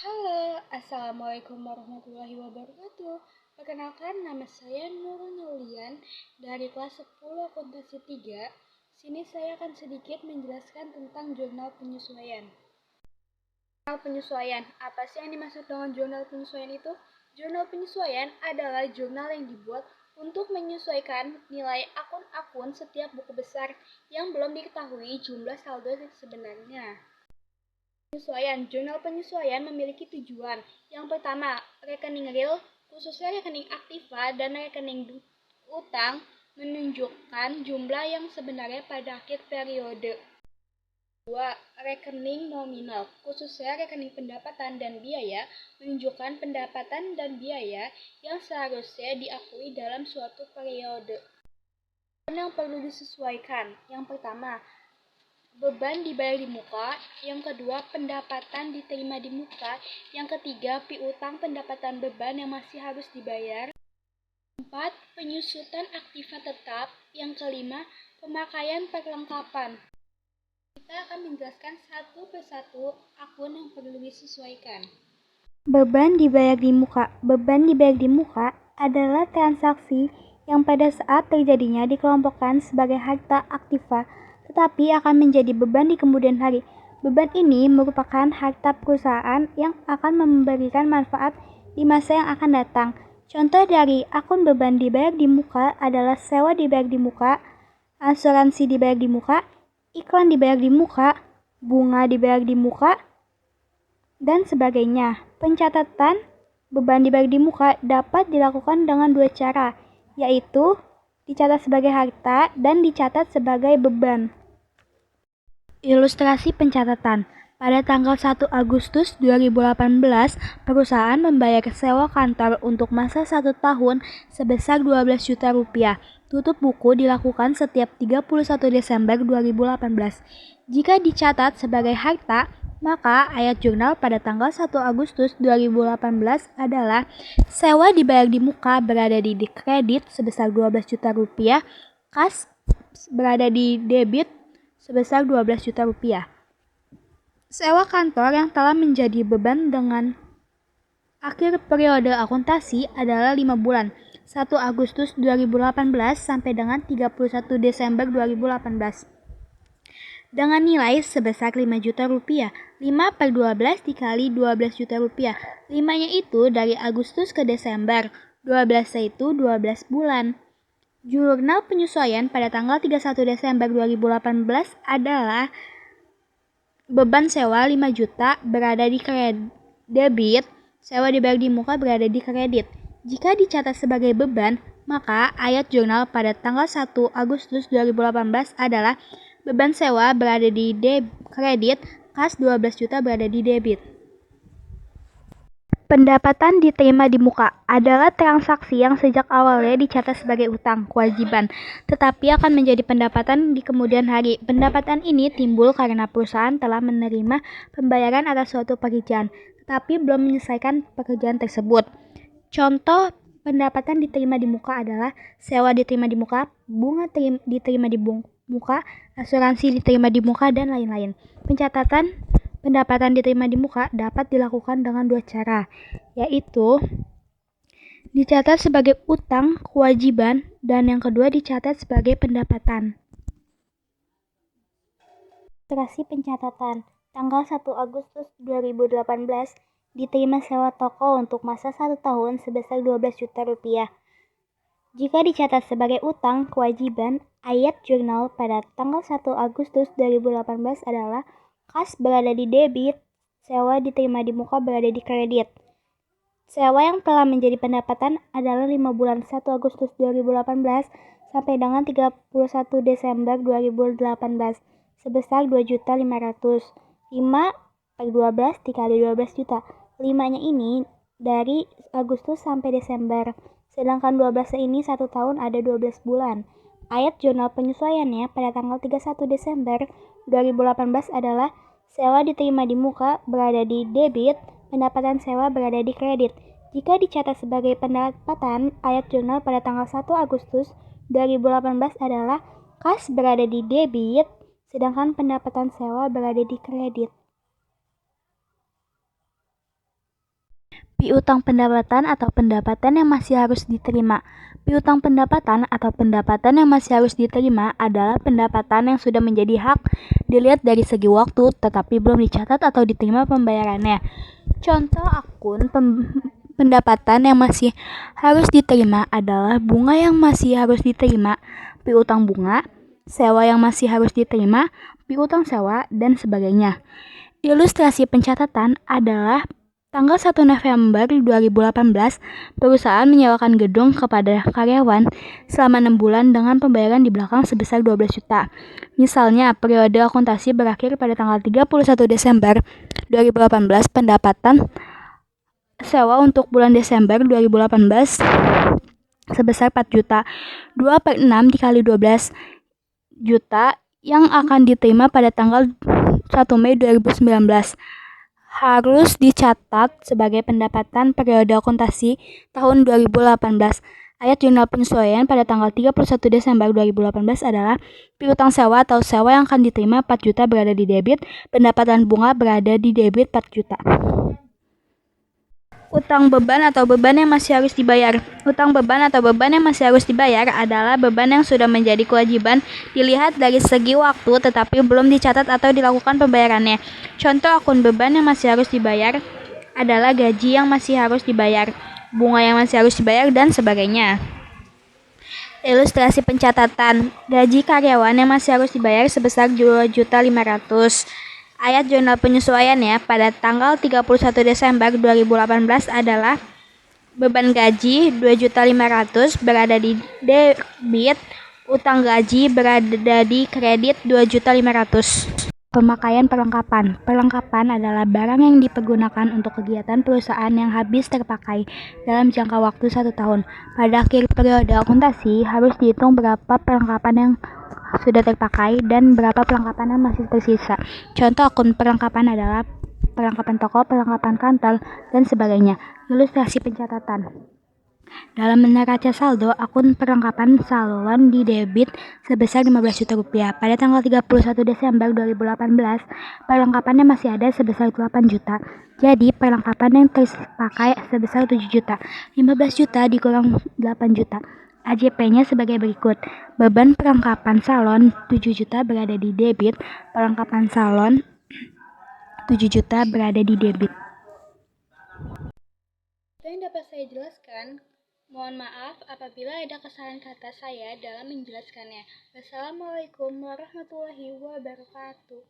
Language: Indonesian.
Halo, Assalamualaikum warahmatullahi wabarakatuh. Perkenalkan, nama saya Nurul Nulian dari kelas 10 akuntansi 3. Sini saya akan sedikit menjelaskan tentang jurnal penyesuaian. Jurnal penyesuaian, apa sih yang dimaksud dengan jurnal penyesuaian itu? Jurnal penyesuaian adalah jurnal yang dibuat untuk menyesuaikan nilai akun-akun setiap buku besar yang belum diketahui jumlah saldo sebenarnya. Jurnal penyesuaian memiliki tujuan. Yang pertama, rekening real, khususnya rekening aktiva dan rekening utang, menunjukkan jumlah yang sebenarnya pada akhir periode. Kedua, rekening nominal, khususnya rekening pendapatan dan biaya, menunjukkan pendapatan dan biaya yang seharusnya diakui dalam suatu periode. Yang perlu disesuaikan. Yang pertama, beban dibayar di muka, yang kedua pendapatan diterima di muka, yang ketiga piutang pendapatan beban yang masih harus dibayar, empat penyusutan aktiva tetap, yang kelima pemakaian perlengkapan. Kita akan menjelaskan satu persatu akun yang perlu disesuaikan. Beban dibayar di muka. Beban dibayar di muka adalah transaksi yang pada saat terjadinya dikelompokkan sebagai harta aktiva, tetapi akan menjadi beban di kemudian hari. Beban ini merupakan harta perusahaan yang akan memberikan manfaat di masa yang akan datang. Contoh dari akun beban dibayar di muka adalah sewa dibayar di muka, asuransi dibayar di muka, iklan dibayar di muka, bunga dibayar di muka, dan sebagainya. Pencatatan beban dibayar di muka dapat dilakukan dengan dua cara, yaitu dicatat sebagai harta dan dicatat sebagai beban. Ilustrasi pencatatan. Pada tanggal 1 Agustus 2018, perusahaan membayar sewa kantor untuk masa 1 tahun sebesar 12 juta rupiah. Tutup buku dilakukan setiap 31 Desember 2018. Jika dicatat sebagai harta, maka ayat jurnal pada tanggal 1 Agustus 2018 adalah sewa dibayar di muka berada di kredit sebesar 12 juta rupiah, kas berada di debit sebesar 12 juta rupiah. Sewa kantor yang telah menjadi beban dengan akhir periode akuntansi adalah 5 bulan, 1 Agustus 2018 sampai dengan 31 Desember 2018. Dengan nilai sebesar 5 juta rupiah, 5 per 12 dikali 12 juta rupiah. 5-nya itu dari Agustus ke Desember, 12-nya itu 12 bulan. Jurnal penyesuaian pada tanggal 31 Desember 2018 adalah beban sewa 5 juta berada di debit, sewa dibayar di muka berada di kredit. Jika dicatat sebagai beban, maka ayat jurnal pada tanggal 1 Agustus 2018 adalah beban sewa berada di kredit, kas 12 juta berada di debit. Pendapatan diterima di muka adalah transaksi yang sejak awalnya dicatat sebagai utang, kewajiban, tetapi akan menjadi pendapatan di kemudian hari. Pendapatan ini timbul karena perusahaan telah menerima pembayaran atas suatu pekerjaan, tetapi belum menyelesaikan pekerjaan tersebut. Contoh pendapatan diterima di muka adalah sewa diterima di muka, bunga diterima di muka, asuransi diterima di muka, dan lain-lain. Pencatatan pendapatan diterima di muka dapat dilakukan dengan dua cara, yaitu dicatat sebagai utang kewajiban dan yang kedua dicatat sebagai pendapatan. Ilustrasi pencatatan. Tanggal 1 Agustus 2018 diterima sewa toko untuk masa 1 tahun sebesar 12 juta rupiah. Jika dicatat sebagai utang kewajiban, ayat jurnal pada tanggal 1 Agustus 2018 adalah kas berada di debit, sewa diterima di muka berada di kredit. Sewa yang telah menjadi pendapatan adalah 5 bulan 1 Agustus 2018 sampai dengan 31 Desember 2018 sebesar 2.500.000. 5 per 12 dikali 12 juta. 5-nya ini dari Agustus sampai Desember. Sedangkan 12 ini 1 tahun ada 12 bulan. Ayat jurnal penyesuaiannya pada tanggal 31 Desember 2018 adalah sewa diterima di muka berada di debit, pendapatan sewa berada di kredit. Jika dicatat sebagai pendapatan, ayat jurnal pada tanggal 1 Agustus 2018 adalah kas berada di debit, sedangkan pendapatan sewa berada di kredit. Piutang pendapatan atau pendapatan yang masih harus diterima. Piutang pendapatan atau pendapatan yang masih harus diterima adalah pendapatan yang sudah menjadi hak dilihat dari segi waktu tetapi belum dicatat atau diterima pembayarannya. Contoh akun pendapatan yang masih harus diterima adalah bunga yang masih harus diterima, piutang bunga, sewa yang masih harus diterima, piutang sewa, dan sebagainya. Ilustrasi pencatatan adalah tanggal 1 November 2018, perusahaan menyewakan gedung kepada karyawan selama 6 bulan dengan pembayaran di belakang sebesar 12 juta. Misalnya, periode akuntansi berakhir pada tanggal 31 Desember 2018, pendapatan sewa untuk bulan Desember 2018 sebesar 4 juta. 2/6 dikali 12 juta yang akan diterima pada tanggal 1 Mei 2019 harus dicatat sebagai pendapatan periode akuntansi tahun 2018. Ayat jurnal penyesuaian pada tanggal 31 Desember 2018 adalah piutang sewa atau sewa yang akan diterima 4 juta berada di debit, pendapatan bunga berada di debit 4 juta. Utang beban atau beban yang masih harus dibayar. Utang beban atau beban yang masih harus dibayar adalah beban yang sudah menjadi kewajiban dilihat dari segi waktu tetapi belum dicatat atau dilakukan pembayarannya. Contoh akun beban yang masih harus dibayar adalah gaji yang masih harus dibayar, bunga yang masih harus dibayar, dan sebagainya. Ilustrasi pencatatan. Gaji karyawan yang masih harus dibayar sebesar 2.500.000. Ayat jurnal penyesuaiannya pada tanggal 31 Desember 2018 adalah beban gaji 2.500.000 berada di debit, utang gaji berada di kredit 2.500.000. Pemakaian perlengkapan. Perlengkapan adalah barang yang dipergunakan untuk kegiatan perusahaan yang habis terpakai dalam jangka waktu 1 tahun. Pada akhir periode akuntansi harus dihitung berapa perlengkapan yang sudah terpakai dan berapa perlengkapan yang masih tersisa. Contoh akun perlengkapan adalah perlengkapan toko, perlengkapan kantor, dan sebagainya. Ilustrasi pencatatan. Dalam neraca saldo, akun perlengkapan salon di debit sebesar 15 juta rupiah. Pada tanggal 31 Desember 2018, perlengkapannya masih ada sebesar 8 juta. Jadi, perlengkapan yang terpakai sebesar 7 juta. 15 juta dikurang 8 juta. AJP-nya sebagai berikut. Beban perlengkapan salon 7 juta berada di debit, perlengkapan salon 7 juta berada di debit. Itu yang dapat saya jelaskan. Mohon maaf apabila ada kesalahan kata saya dalam menjelaskannya. Wassalamualaikum warahmatullahi wabarakatuh.